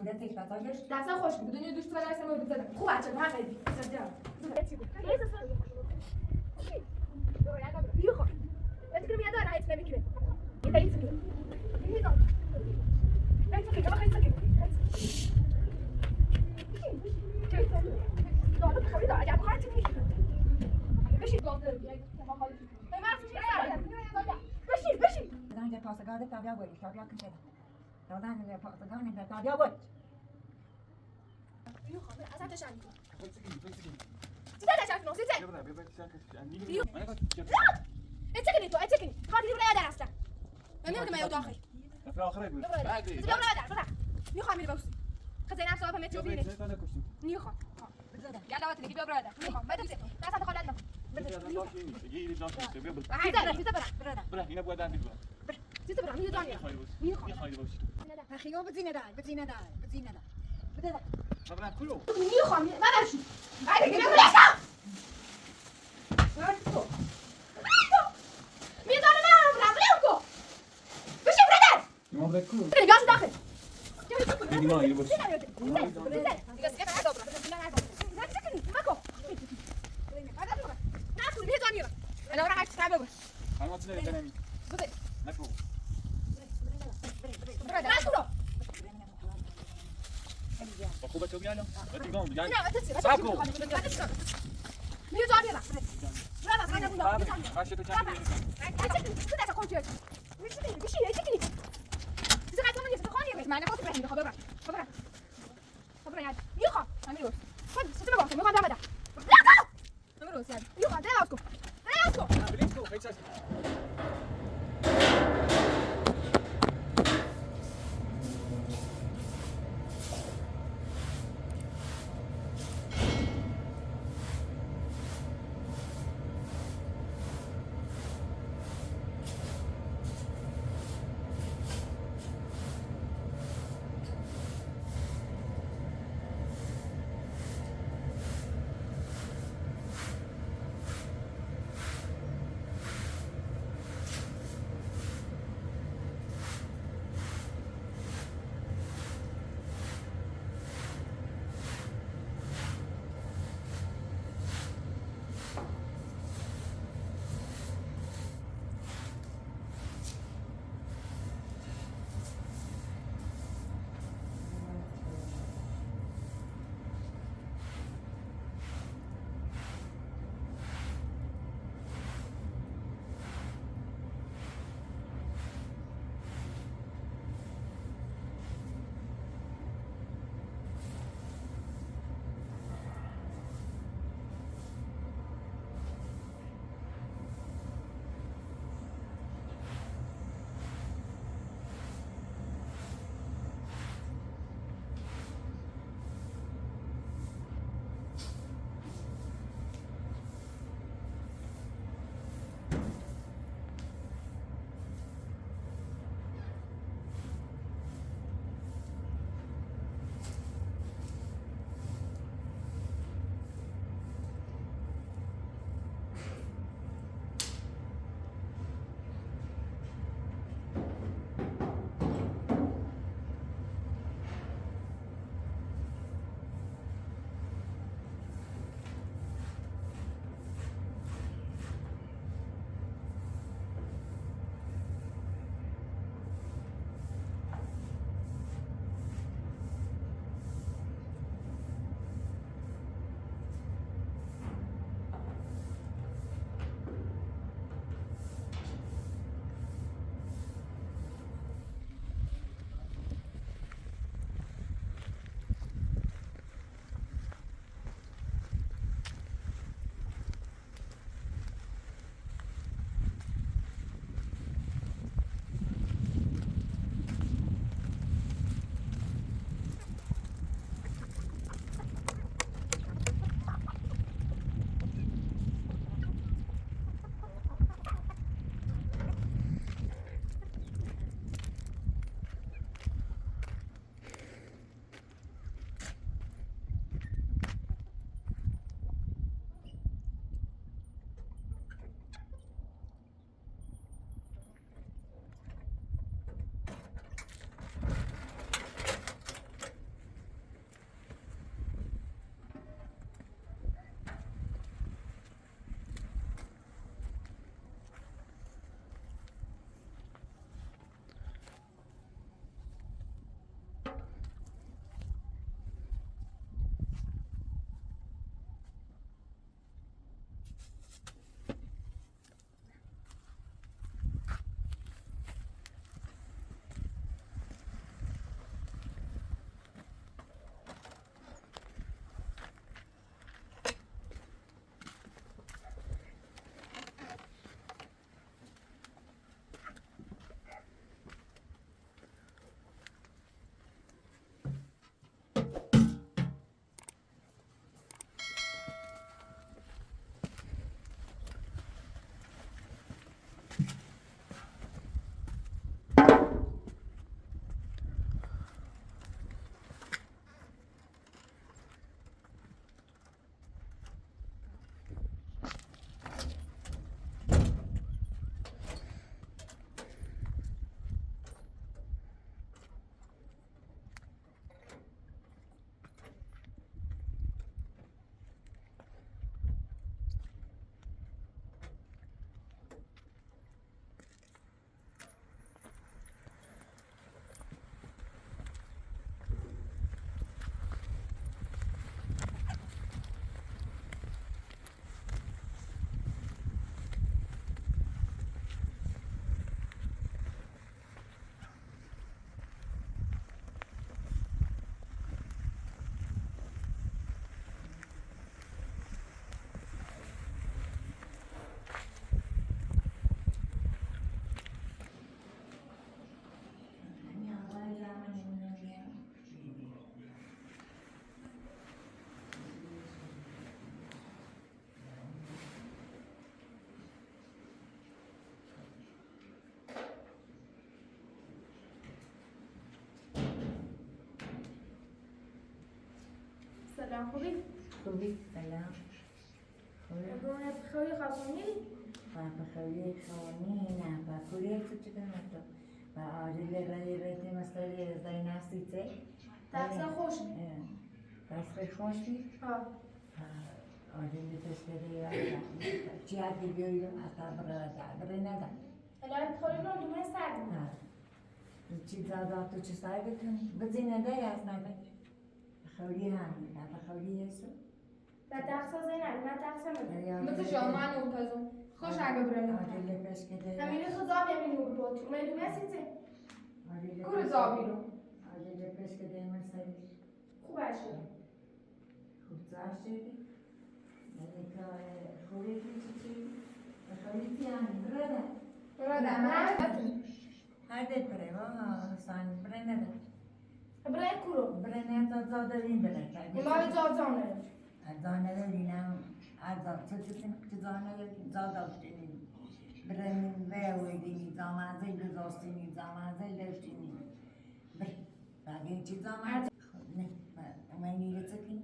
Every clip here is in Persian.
جدك بطاقش درسا خوش بود دنیا دوست داشتم و بزنم خوب بچه به هم قیدی دانجا پاسگارد تابیا بود تابیا کنشد دادن پاسگارد تابیا بود اصلا تشنج چیزا تشنج نوسی چه اتكني تو اتكني خاطر يبغى يدار اصلا انا ما يود اخر في اخر يقول بعد يبغى يدار صح نيخو عمي بوسي خزينا صواب ما تشوفيني نيخو يلا وقت اللي بيبغى يدار نيخو ما تمسك لا تدخل عندنا اخي بتزين دار بتزين دار بتزين دار بتزين نيخو ما بمشي بعد كده ولا ما بركو الجاز داخل دي ما يبص انا راح استعب بره انا ما تسنى تنامي نكو اخو بتوم يالا بتقوم بجاي ساكو ميو جانيرا برافو انا بقول عاشت تشاني كده تكون فيك مش تكني إذا قاعد تقول لي تخوني بس معنا خاطر إحنا خبرة يعني يخا عملوا خد ستة بقى ما قدام هذا لا عملوا يعني يخا ده أسكو بليسكو هيك سلام خوبی؟ خوبی سلام خوبی دونه بخوری خاصونی؟ بخوری خانی نه بخوری تو چی کنم تو با آجیل رای مسئله زای نستیته دست خوش دست خوش بی ها آجیل تشکری چی هدی بیایی اصلا برای ندم الان بخوری رو دومه سرد چی زاده تو چی سعی بکنی بزی نده یا از نده بخوری همین نه بخوری هستو و دقصا زینه من دقصا مده مثل شما من منتظم خوش اگه برم آجیل پشکده همین خدا بیامین نور بود اومد دومه سیته کور زابی رو آجیل پشکده مسئله خوب شد خوب زار شدی یعنی که خوبی چی بخوری تیانی براده برادر من هرده بره سان بره نده برای کورو بره نده زاده این بره ما به جازانه زانه دارینم از زانه زاده بودینی بره من ویدینی زامازه بزاستینی زامازه لفتینی بره باقی چی زامازه نه من نیره تکنی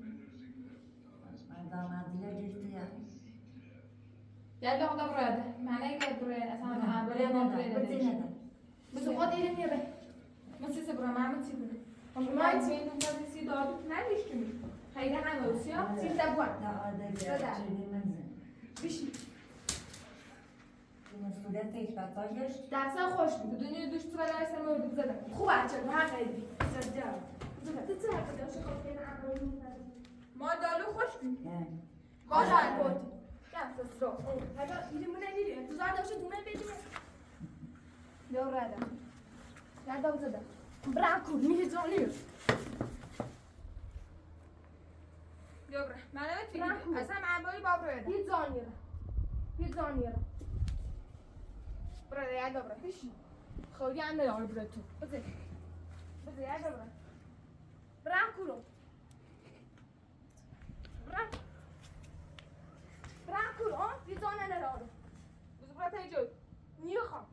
من زامازه لفتی یا یه دقیقه برادر من اگه برادر اصلا من بره برادر بزی ندارم نده بس خود ایرم یه مثل سبرا من چی بود ما من بین اون کسی سی داد ندیش که می خیلی همه اوسیا سیل دبوان دا آده چیزی منزن بشی مسئولیت ایش بطاقش دقصا خوش بود دنیا دوش تو برای سر مورد بزدم خوب چه من خیلی زدم تو چه حرف داشتی خب این عمرو ما دالو خوش بیم باش بود دست رو حالا ایرمونه نیری تو زار داشتی دومه بدیم یا برادر نه داو زدم براکو میزونی یا برادر من نمیتونم اصلا من بایی با برادر یه زانیره برادر یاد برادر بشی خودی انده دار برادر تو بزن یاد برادر براکو رو براکو رو یه زانه نرارو بزن برادر ایجاد نیخوام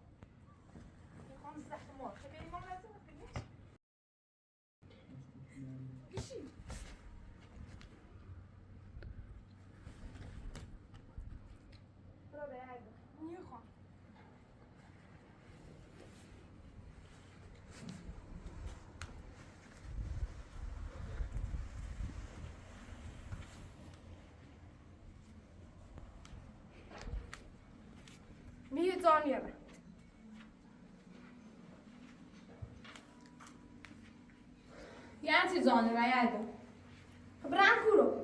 زخم ما خیلی ما لازم بشی برادر نیخوام میگه زانیره یعنی چی زانه را یاد براکو رو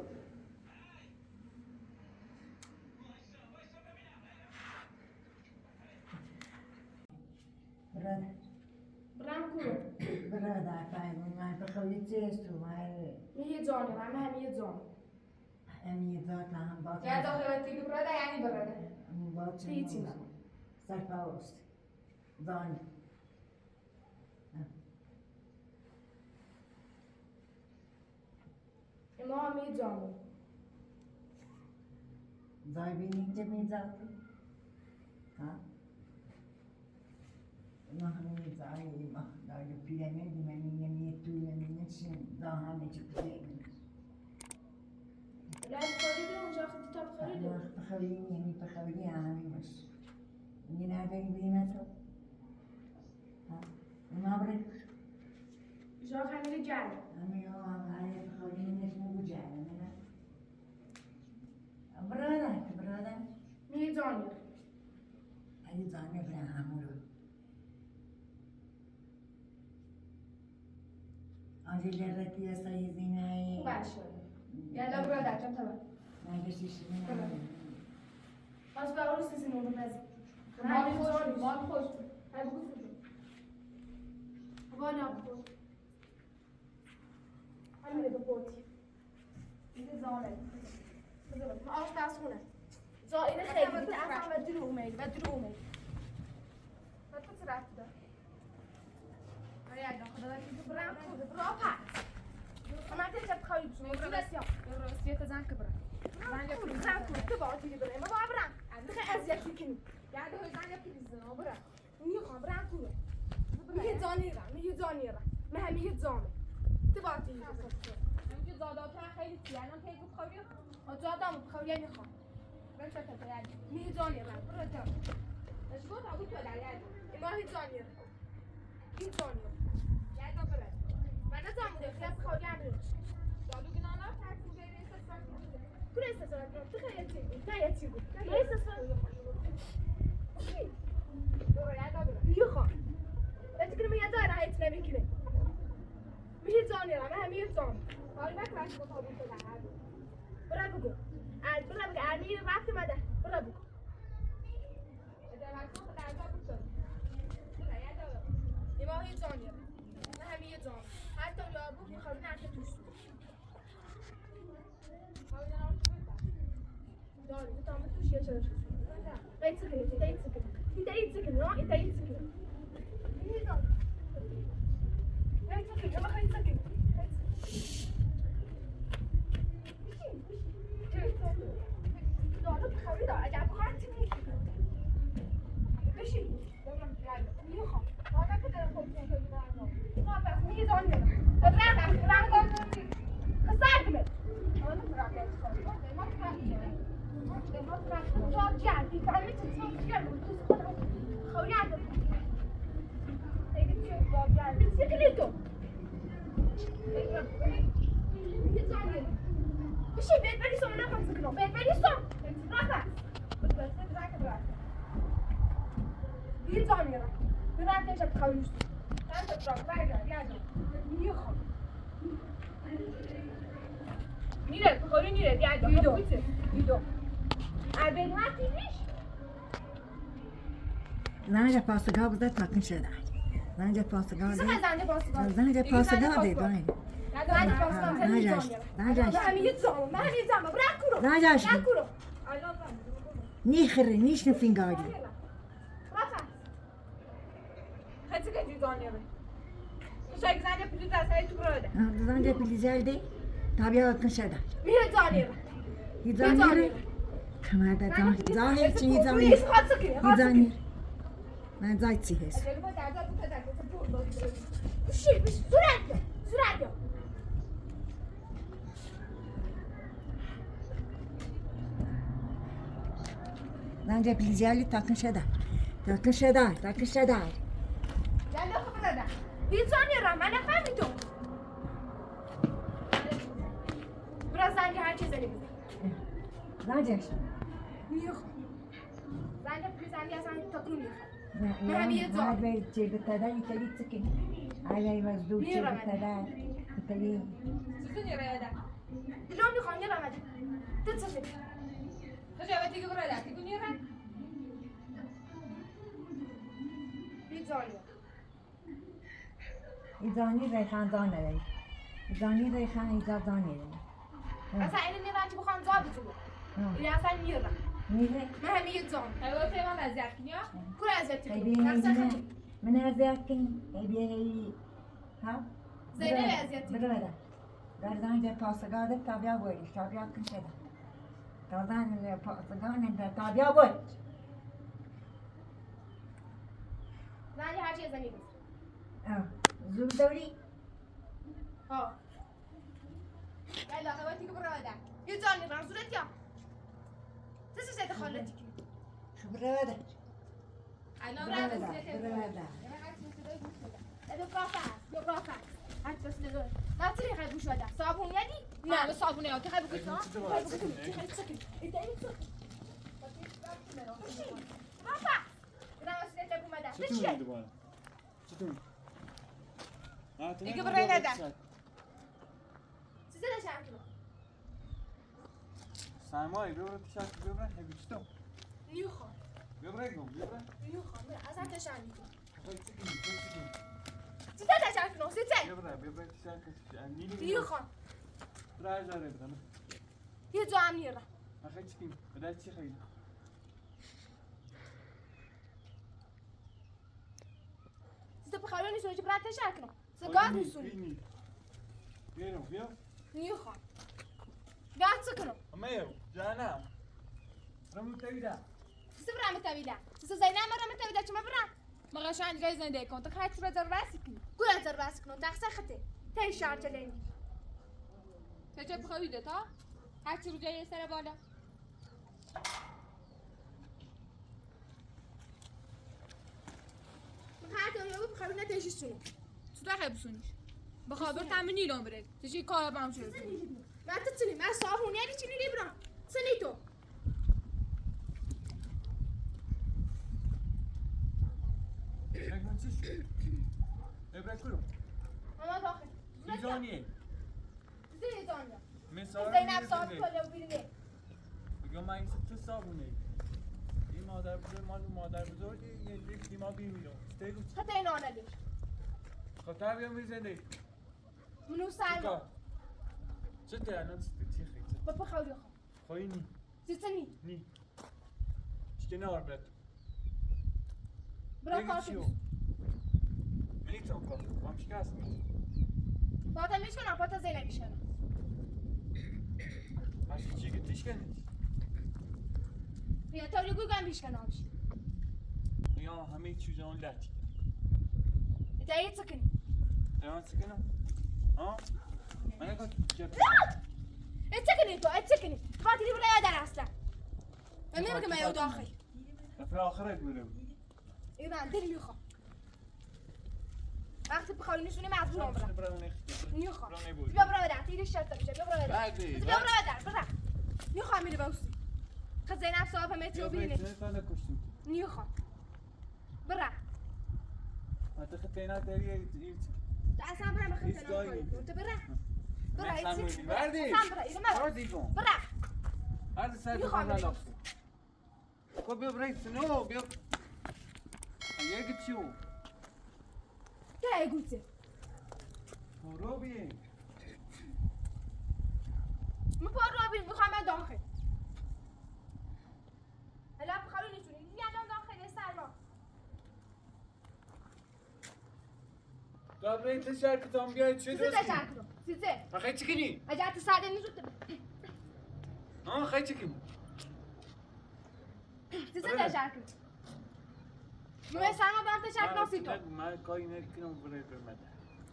برادر براکو رو برادر فهمی من بخوری چیست تو میگه زانیره همه یه زانه امی ذات هم باز یاد داخل تیگه برادر یعنی برادر باز هیچی نه. سرپاست زان ما هم یه زانه زای بینی که می ذاتی ها ما همین زای ما داری پیرمیدی من نمی توی نمیشیم زا همه چی پیرمید لا بخوری اونجا خودی تا بخوری دو بخوری یعنی بخوری همین باش یه نداری بینه تو ها ما برد جا خمیره جل همین هم هایی بخوری نشمه بجاره نه برادر میگه زانیره اگه زانه بره همون رو آجی لرکی سایی زینه خوب شد یاد برادر چم تبا نگشتی شدی از به اول سیسی مونو بزن مال خوش های بگو سوزو والا بگو همینه بپوتی میگه زانه ما آش دست خونه زائره خیلی بیده اصلا و درو اومید و تو چه رفت دار یاد خدا داشتی برام خوده برا پس اما تیجا بخوایی بشون موجود است یا راستی زن که برم برام خوده تو با آتیلی برای ما با برام بخواه اذیت میکنی یاد های زن یا پیلیزن برم میخوام برام خوده میگه زانیره من همیه زانه تو با آتیلی زاداتر خیلی چیه الان پیگو بخوری زادم بخوری میخوام من چه تا یعنی میزانی من برو تا اشگاه تا بود داره یعنی ما هیزانی هیزانی یعنی تا بره من نزامونه خیلی بخوری هم دادو گنانا ترسیم بره استثار کل استثار تو خیلی چی بود نه چی بود نه استثار برو یعنی تا بره میخوام بس کنم یه داره هیچ نمیکنه میزانی من همیزان حالا نکرد با تو برو بگو برو بگو امیر وقت مده برو بگو ایما هیچ جانیه نه همه جان حتی یابو میخواد نرکه توش داری تو تامه توش یه چرا قیت سکنی ایت سکنی نه ایت سکنی میزان قیت سکنی اما قیت سکنی دارو بخوری دار اگر بخوری چی میشه بشین میخوام حالا که دارم خود کنم که ما بس میزان میرم رقم خسرگمه حالا برقه ما ترک جاب جردی فهمی چیزی گرم دوست خودم خوری عدد اگه چیز جاب جردی سیکنی تو میزان میرم بشین بهت بریسم من نفهم سکنم بهت بریسم نفهم بس بزن که برد یه جا میرم برم تشت بخوریشت من تشت برگرد یادم میخوام نیره بخوری نیره یادم یدو عبید هستی نیش زنجه پاسگاه بوده تاکن شده زنجه پاسگاه سه زنجه پاسگاه زنجه پاسگاه دی باید زنجه پاسگاه نجاشت نجاشت من همیزم برم کرو نجاشت برم کرو نیخره نیش نفینگاری Hadi kaçıyor zannediyorum. Kuşa güzel yapıcı dersleri tutuyordu. زنجه پلیزر دی تابیا تاکن شده Bir zannediyorum. هیزانیره کمرده ظاهر چی هیزانیر Reis kaç sıkıyor? هیزانیر من زایتی هست Elime derdi bu kadar. Bir şey, sürekli. زنجه پلیزری تاکن شده تاکن شده Gel de kapıda da. Bir zannediyorum. Ben efendim. Biraz sanki herkes elimizde. زنجهش Yok. Ben de güzel sen takılmıyor. بعد باید چه بتده ایتالی تکن علی مزدور چه بتده ایتالی Sizin yere de. Biliyorum yok anne ben hadi. Tut sesi. Kız evet tiki buraya. Tiki niye ben? Bir zannediyorum. ایزانی ریخان دان نداری ایزانی ریخان ایزا دان نداری Mesela elini belki bu kan zor tutuyor. İlla sen yiyorlar. میره Ben hem yiyeceğim. Evet sevmem eziyet ya. Kur eziyet ای yapıyor. بینه Sen اینه من ازیاد کن ای بینه ای ها Zeynep eziyet yapıyor. بده در زنجه پاسگاه ده تابیا بویش تابیا کن شده تازان پاسگاه نه تابیا بوی Bence her şey zannediyoruz. زور دوری Ha. Gel la hava tiki buraya da. Yiyeceğim ya. Zuret ya. Siz size de hallettik. شو بره Ana بره bırak بره size. بره Evet bravo. Hadi size de. Nasıl yıkayıp bu şurada? Sabun yedi? Ne? Sabun yok. Yıkayıp bu kısmı. Yıkayıp sakın. İtayıp sakın. Bravo. Bravo size de bu madem. چطور می‌دی بالا؟ چطور؟ دیگه برای نده. Size de şarkı. سرمایه بیا برو تیشرت ببر هیچ تو Yuh. ببر ببر Yuh. Azar da şarkı. خیلی چیزی Size de şarkı. Size. ببر تیشرت نیلی Yuh. راز داره بدم یه جا هم میرم. آخه چی بدل چی خیلی Size بخواه نیست که برات شرکت کنم. Size گاز میسونی. بیا نیخوام. گاز کنم. اما یو جانم رمو تیدا Size برام تبیله. Size زینم برام تبیله چه برام؟ مغازه انجام زنده کن. تا خیلی رزرواسی کنی. گل رزرواسی کنم. داخل خته. تای شارژ لینی. چه بخویده تا هر چی رو جای سر بالا هر دنیا بخوابی نتیجه سونو سودا خیلی بسونیش بخوابر تمام نیلون برد چی کار بام شده من تتصلي مع صابون يعني تشيني ليبرا سنيتو ابره کلو اما داخل زیزانیه زي دنيا مثال زينب صاحب كله وبيرني بگم من این تو صابونه این مادر بزرگ مادر بزرگ یه لیک دیما بیمیلو استیگو حتى هنا انا ليش خطر بیام میزنده منو سالمه چه تا الان چی خیلی بابا خاولي خا خوینی زيتني نی چه نار برد برا كاتب منی تو کار مامش کاس باتا مش كنا باتا زينب مش كنا ماشي چی گتیش کنی يا تولي قول قام مش كنا یا همه چیزا اون لطی انت ايه تسكني الان سکنم ها من گفت جب اتسكني انتو اتسكني خاطري برا يا اصلا اميرك ما يو داخل في الاخر يقولوا ايه ما عندني يخا اكتب بخاولي نشوني مع زبون برا نيوخا بیا برا بدر تیری شرط میشه بیا برا بدر بیا برا بدر برا نیوخا میره باوسی خد زینب صاحب مترو بینه نیوخا برا انت خطينا تري اصلا برا مخنت انا انت برا برا وردي برا اذا ما وردي قوم برا هذا ساعه انا لا كو بيو بريت نو بيو يجي تشو تا قلت روبي مو روبي میخوام داخل هلا بخلوني نشوني الان داخل سلمى قبل تشارك توم جاي تشو سيزه شكله سيزه اخي تشكني اجا تساعدني شو اه اخي تشكني سيزه شكله مو سلمى بنت شكله سيتو ما كاي نكنم بري برمده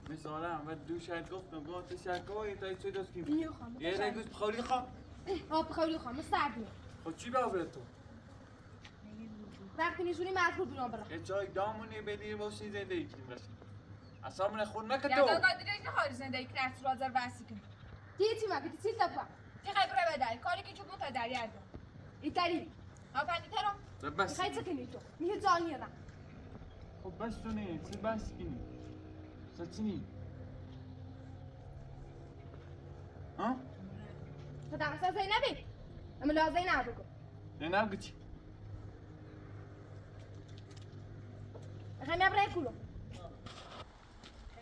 مثلا ما دوش هاد گفتم گفت شکوی تا چه دوست کی یه رگوس بخوری خا بخوری خا مستعدني خب چی باور تو وقتی نشونی مجبور بیرون برم یه چای دامونی بدی باشی زندگی کنیم باشه اصلا من خون نکتو یا دادا دیگه نخواد زندگی کنه رازر واسی کن دیتی ما بیتی سیل تپا تی خیلی برای بداری کاری که چوب تا داری ارد ایتالی ها پنی ترم بس خیلی سکنی تو میه جانی را خب بس تو نه چی بس کنی سچنی ها خدا مسا زینبی اما لا زینب بگو زینب گچی خیلی برای کلو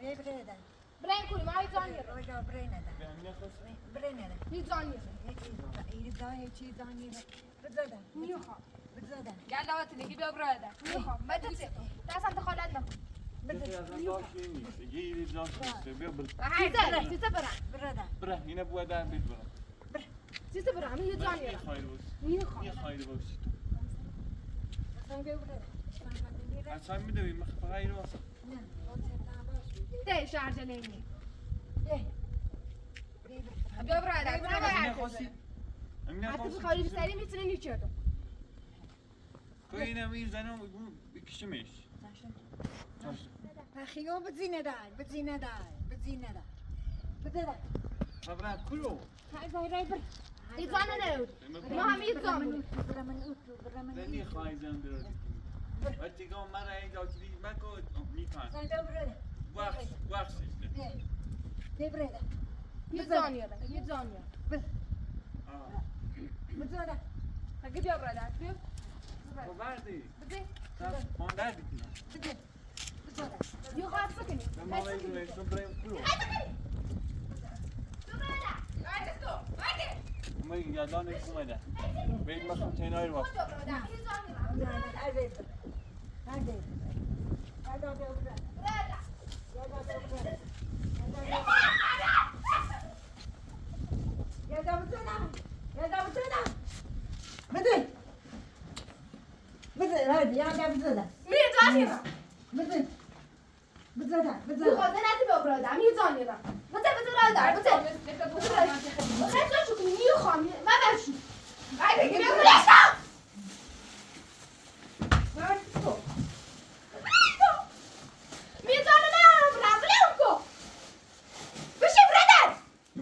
ايه بريدة برای کلو ما هی جانی را رجع برينا ده برينا ده هی جانی يرضى شيء ثاني بتزدا نیوخا بتزدا گل دعوت نگی بیا برای بدر نیوخا ما تسی دست دخالت نکن سیزه برا بردا برا هنا بو دار بيت برا سیزه برا همه هی جانی را خاير بس نیوخا يا خاير بس سانجو بردا عشان مدوي مخ خاير بس ده شارجه نمی بیا برای بدر امina خوشی امina حتی خوشی بخوری بسری میتونه نیچه تو اینا میزنم بگم بکشمش خيوم بتزينة داي بتزينة داي بتزينة داي بتزدا خبرات كله هاي زای بر ایزانه نرود ما همه ایزان برا من اوتو برا من لاني خايزان درجة وقتی که من اینجا چیزی مکو میکنم سانجو بردا وقت ده بردا ایزان یاره ایزان یاره بتزدا اگه بیا برای بدر بیا وردی بده ماندر دیدی بتزدا یو خواهد سکنی ما میگم تو بریم کلو ما یادان کومده بین ما کنتینر واسه بخواد نتی به برادر میزانی را بده برادر بده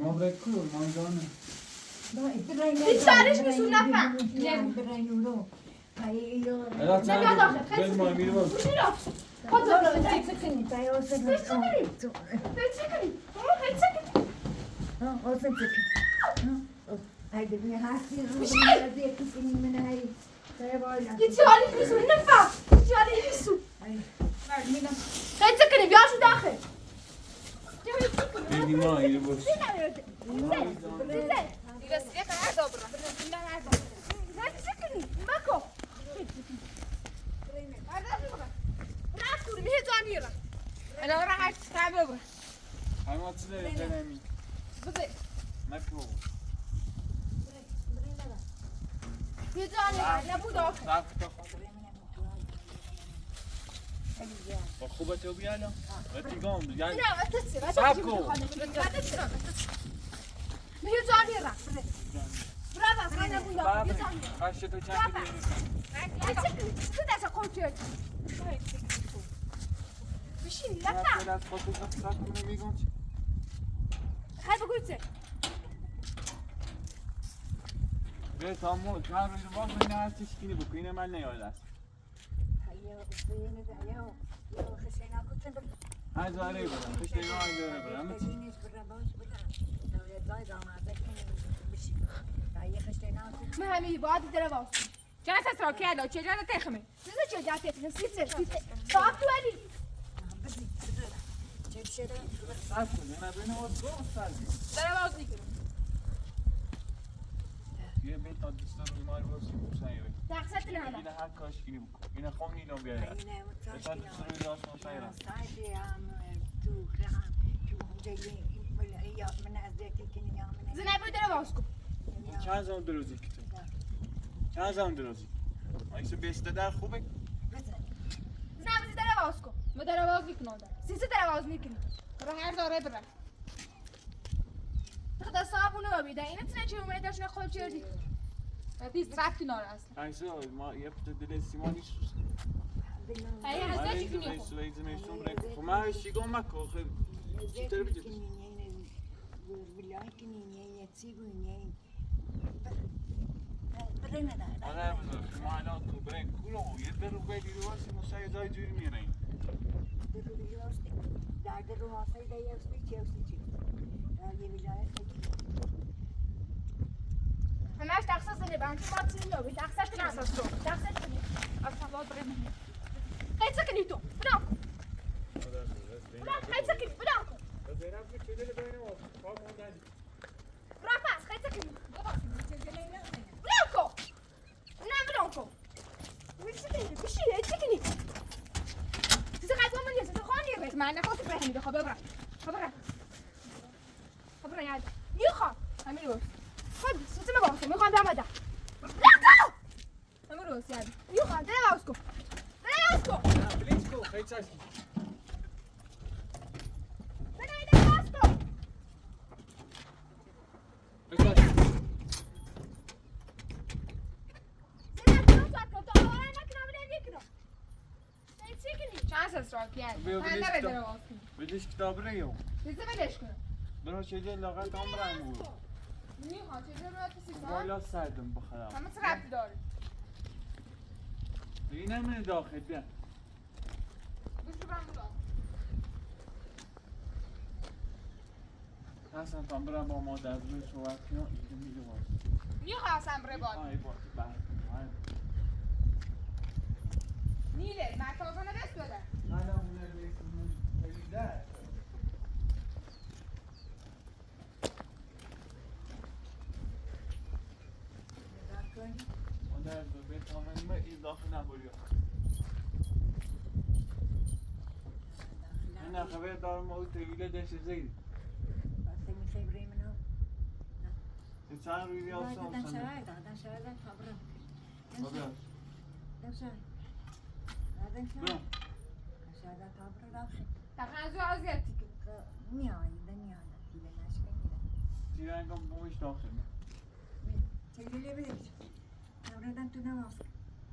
ما برای کو مانجانه هیچ چارش نیستون نفهم الان نمیاد داخل، خیلی بل ما میره باز چی را؟ خود را بده خیلی چکنی خیلی چکنی هیچ حالی نیستون نفهم هیچ حالی نیستون خیلی چکنی بیاشو داخل بیدی ما میره باز همه چیز دنمی نکو با خوبه تو بیالم رفیقام یعنی هشت تو چند بشین لفت از خودت صاف کنه میگم خیلی بگویده به تامو چند روز باز بین هر تشکیلی بکنه من نیاد است هزاره برم پشت اینا هزاره برم من همی باید داره باز چند ساس را که چه جاده تخمه چه جاده تخمه سیسه صاف تو علی صاف کن نه بین آز داره باز میکنم یه بیت تا دوستان بیمار باز سایره تقصیت نه این هر کاشکی بکن این خون میلون بیاره تا دوستان راست سایره زنبور داره باز کن چند زمان دروزی کتون چند زمان دروزی ایسو بیسته در خوبه زنبور داره باز کن ما داره باز میکنم سیسه داره باز میکنم برای هر داره برم خدا صابونه رو بیده اینه تنه چه اومده داشتن خود چردی دیست رفتی ناره اصلا ایسو ما یه پت دل سیمانی سوست هی هزده چی کنی خود خب من شیگم مکو خیلی چطور بجید آره بزرگ ما الان تو برین کلو یه در رو بیدی رو واسی مسایی زای جوری میرین همش تقصیص نبرم چون ما چیزی نبید تقصیص کنی اساس رو تقصیص کنی از فضاد بریم خیلی سکنی تو بدام خیلی سکنی بدام پس خیلی سکنی بدام کن نه بدام کن بشیره سکنی سیزه خیلی من نیست تو خواهی نیست من نخواست برای همیده خواه ببرم خبرم یاد میخوام همین روز خب سیزه مباسم میخوام برمدم نکو همین روز یاد میخوام دره باز کن بلیز کو خیلی چشکی بدیش کتاب ریو برو چه لاغت عمرم بود بالا سردم بخرم دیگه نمونه داخل بیا حسن تام برم با مادر روی صحبت کنم این میگه باز میخواستم رباد آی باز نیله مکازانه دست بده حالا اونه بیتون خریده مادر دو بیت آمنی ما این داخل نبوریم این خبر دارم ما تیویله داشته زید چند روی بیاستم تیرنگم بومش داخل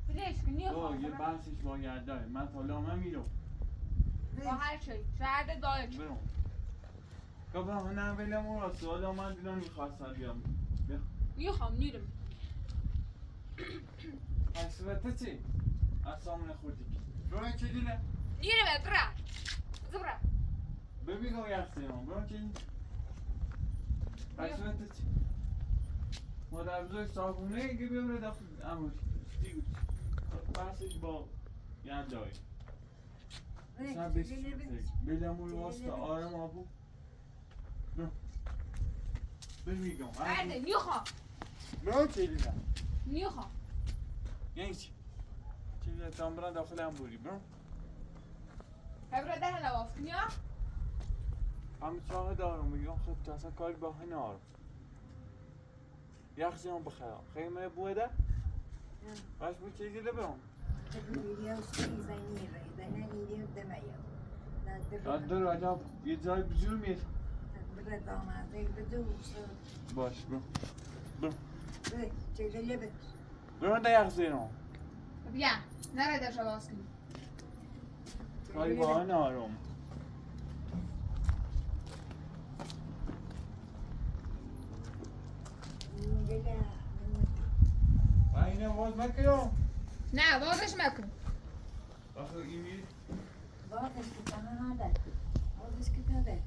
بلش کن نیخوام یه بحثش با گرداره من تا لامه میرم با هر چی شرده دایش برم خب هنر بلم اون را سوال من دیدم میخواستم بیام بیا میخوام نیرم حسبته چی؟ اصلا خوردی برای چی دیده؟ نیرم برا زبرا ببینم یختی من برای چی؟ حسبته چی؟ مادر بزرگ صابونه که بیامره داخل امروز دیگو بحثش با یه جایی سر بسی بلم اون واسطه آرم آبو بمیگم برده میخوام برای چی دیده؟ میخوام یعنی چی؟ چی دیده تا برن داخل امبوری برم برا ده نواف نیا همه چاقه دارم میگم خب تو اصلا کاری با هنه آرم یخ هم بخیرم خیمه بوده؟ باش بود چی دیده برم در عجب یه جای بزرگ میاد باش برم برم ده یخ زیرم بیا نره در شواز کنی کاری با هنه آرم اینه باز مکنم نه بازش مکن آخه این بازش که تنها نداره بازش که داده